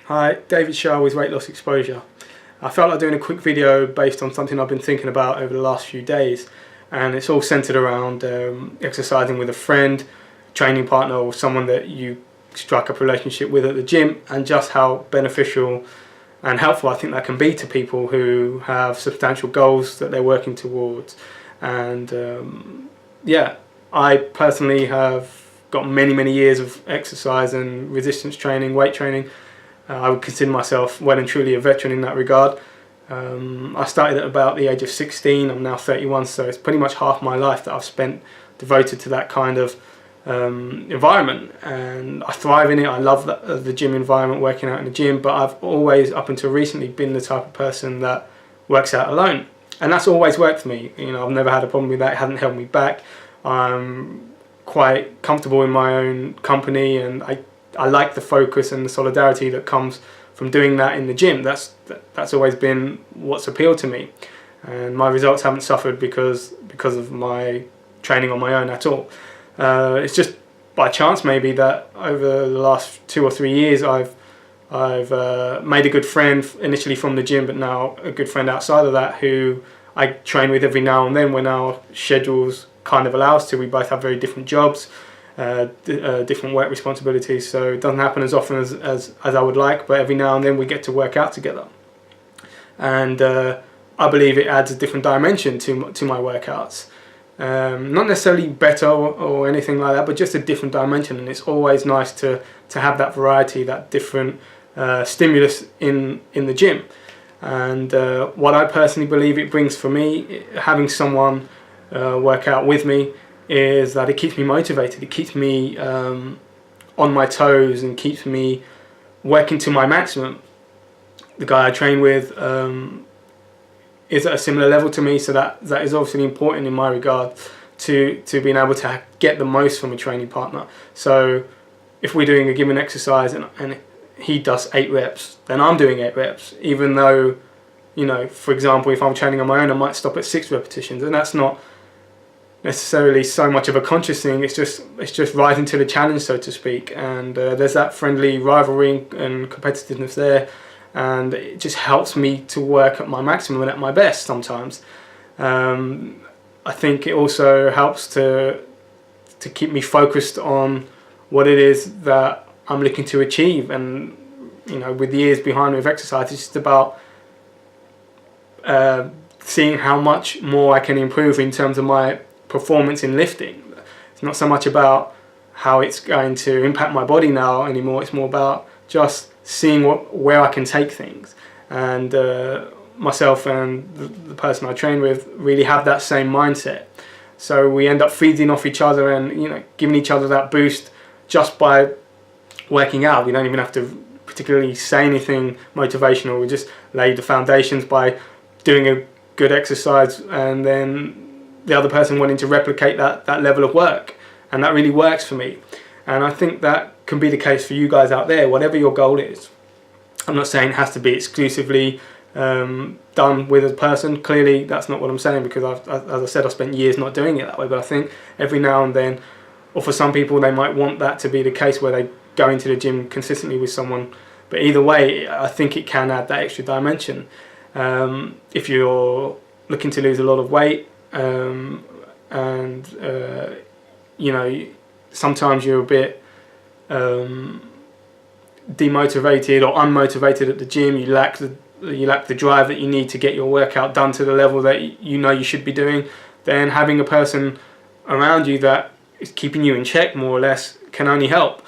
Hi, David Shah with Weight Loss Exposure. I felt like doing a quick video based on something I've been thinking about over the last few days, and it's all centered around exercising with a friend, training partner, or someone that you strike up a relationship with at the gym, and just how beneficial and helpful I think that can be to people who have substantial goals that they're working towards. And yeah, I personally have got many years of exercise and resistance training, weight training. I would consider myself well and truly a veteran in that regard. I started at about the age of 16, I'm now 31, so it's pretty much half my life that I've spent devoted to that kind of environment, and I thrive in it. I love the gym environment, working out in the gym, but I've always, up until recently, been the type of person that works out alone, and that's always worked for me. You know, I've never had a problem with that. It hasn't held me back. I'm quite comfortable in my own company, and I like the focus and the solidarity that comes from doing that in the gym. That's always been what's appealed to me, and my results haven't suffered because of my training on my own at all. It's just by chance maybe that over the last 2 or 3 years I've made a good friend, initially from the gym, but now a good friend outside of that, who I train with every now and then when our schedules kind of allow us to. We both have very different jobs, different work responsibilities, so it doesn't happen as often as I would like, but every now and then we get to work out together, and I believe it adds a different dimension to my workouts. Not necessarily better or anything like that, but just a different dimension, and it's always nice to have that variety, that different stimulus in the gym. And what I personally believe it brings for me, having someone work out with me, is that it keeps me motivated. It keeps me on my toes and keeps me working to my maximum. The guy I train with is at a similar level to me, so that is obviously important in my regard to being able to get the most from a training partner. So if we're doing a given exercise and he does 8 reps, then I'm doing 8 reps, even though, you know, for example, if I'm training on my own, I might stop at 6 repetitions, and that's not necessarily so much of a conscious thing. It's just rising to the challenge, so to speak, and there's that friendly rivalry and competitiveness there, and it just helps me to work at my maximum and at my best sometimes. I think it also helps to keep me focused on what it is that I'm looking to achieve. And you know, with the years behind me with exercise, it's just about seeing how much more I can improve in terms of my performance in lifting. It's not so much about how it's going to impact my body now anymore. It's more about just seeing where I can take things, and myself and the person I train with really have that same mindset. So we end up feeding off each other and, you know, giving each other that boost just by working out. We don't even have to particularly say anything motivational. We just lay the foundations by doing a good exercise, and then the other person wanting to replicate that level of work, and that really works for me. And I think that can be the case for you guys out there, whatever your goal is. I'm not saying it has to be exclusively done with a person. Clearly that's not what I'm saying, because as I said, I've spent years not doing it that way. But I think every now and then, or for some people, they might want that to be the case where they go into the gym consistently with someone. But either way, I think it can add that extra dimension. If you're looking to lose a lot of weight, and you know, sometimes you're a bit demotivated or unmotivated at the gym, you lack the drive that you need to get your workout done to the level that you know you should be doing, then having a person around you that is keeping you in check, more or less, can only help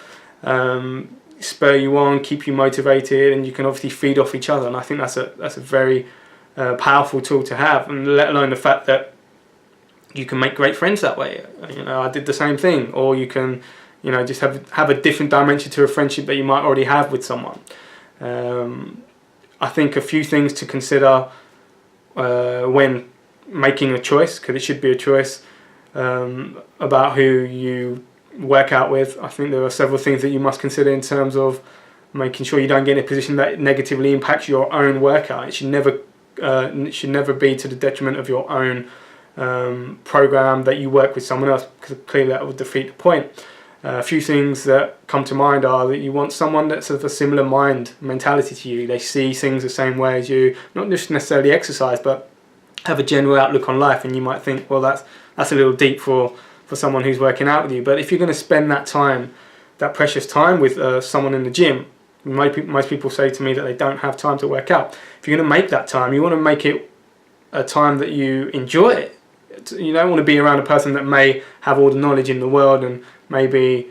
spur you on, keep you motivated, and you can obviously feed off each other. And I think that's a very powerful tool to have, and let alone the fact that you can make great friends that way. You know, I did the same thing. Or you can, you know, just have a different dimension to a friendship that you might already have with someone. I think a few things to consider when making a choice, because it should be a choice, about who you work out with. I think there are several things that you must consider in terms of making sure you don't get in a position that negatively impacts your own workout. It should never be to the detriment of your own program that you work with someone else, because clearly that would defeat the point. A few things that come to mind are that you want someone that's of a similar mentality to you. They see things the same way as you, not just necessarily exercise, but have a general outlook on life. And you might think, well, that's a little deep for someone who's working out with you. But if you're going to spend that time, that precious time with someone in the gym, most people say to me that they don't have time to work out. If you're going to make that time, you want to make it a time that you enjoy. You don't want to be around a person that may have all the knowledge in the world and may be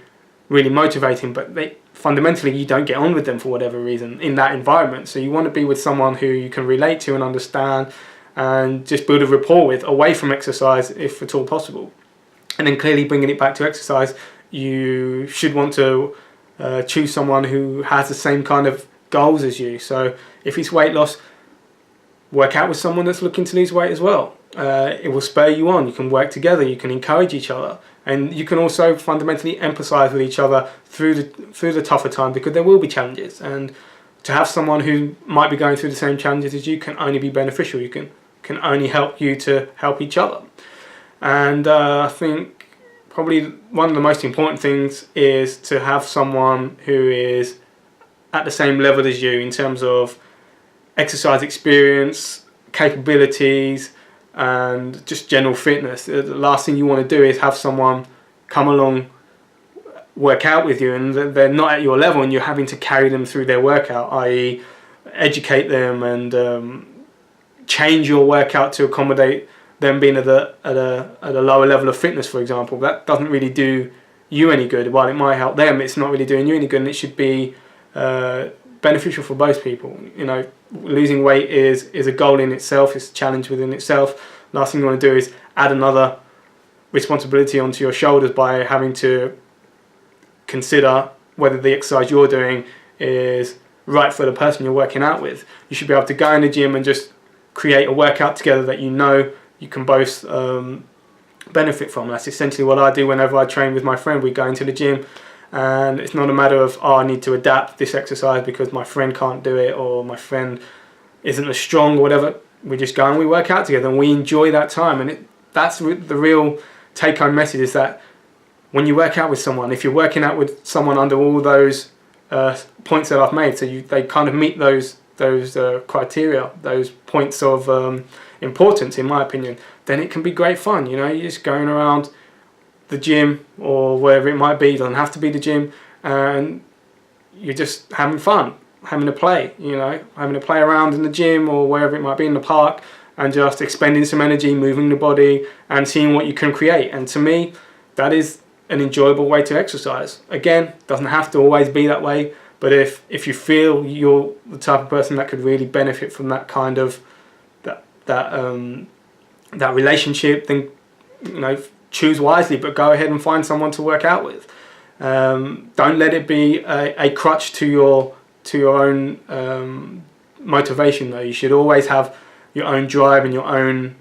really motivating, but fundamentally you don't get on with them for whatever reason in that environment. So you want to be with someone who you can relate to and understand and just build a rapport with away from exercise if at all possible. And then clearly bringing it back to exercise, you should want to choose someone who has the same kind of goals as you. So if it's weight loss, work out with someone that's looking to lose weight as well. It will spur you on. You can work together, you can encourage each other, and you can also fundamentally empathise with each other through the tougher time, because there will be challenges, and to have someone who might be going through the same challenges as you can only be beneficial. You can only help you to help each other. And I think probably one of the most important things is to have someone who is at the same level as you in terms of exercise experience, capabilities, and just general fitness. The last thing you want to do is have someone come along, work out with you, and they're not at your level and you're having to carry them through their workout, i.e. educate them and change your workout to accommodate them being at a lower level of fitness, for example. That doesn't really do you any good. While it might help them, it's not really doing you any good, and it should be beneficial for both people. You know, losing weight is a goal in itself, it's a challenge within itself. Last thing you want to do is add another responsibility onto your shoulders by having to consider whether the exercise you're doing is right for the person you're working out with. You should be able to go in the gym and just create a workout together that you know you can both benefit from. That's essentially what I do whenever I train with my friend. We go into the gym, and it's not a matter of, oh, I need to adapt this exercise because my friend can't do it or my friend isn't as strong or whatever. We just go and we work out together and we enjoy that time. And that's the real take-home message, is that when you work out with someone, if you're working out with someone under all those points that I've made, so they kind of meet those criteria, those points of importance, in my opinion, then it can be great fun. You know, you're just going around the gym or wherever it might be. It doesn't have to be the gym, and you're just having fun, having a play, you know, having a play around in the gym or wherever it might be, in the park, and just expending some energy, moving the body and seeing what you can create. And to me, that is an enjoyable way to exercise. Again, doesn't have to always be that way, but if you feel you're the type of person that could really benefit from that kind of that relationship, then, you know, choose wisely, but go ahead and find someone to work out with. Don't let it be a crutch to your own motivation, though. You should always have your own drive and your own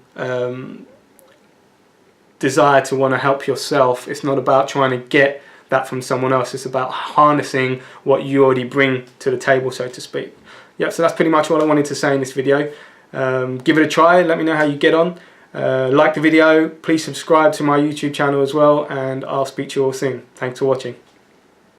desire to want to help yourself. It's not about trying to get that from someone else. It's about harnessing what you already bring to the table, so to speak. Yep, so that's pretty much what I wanted to say in this video. Give it a try, let me know how you get on. Like the video, please subscribe to my YouTube channel as well, and I'll speak to you all soon. Thanks for watching.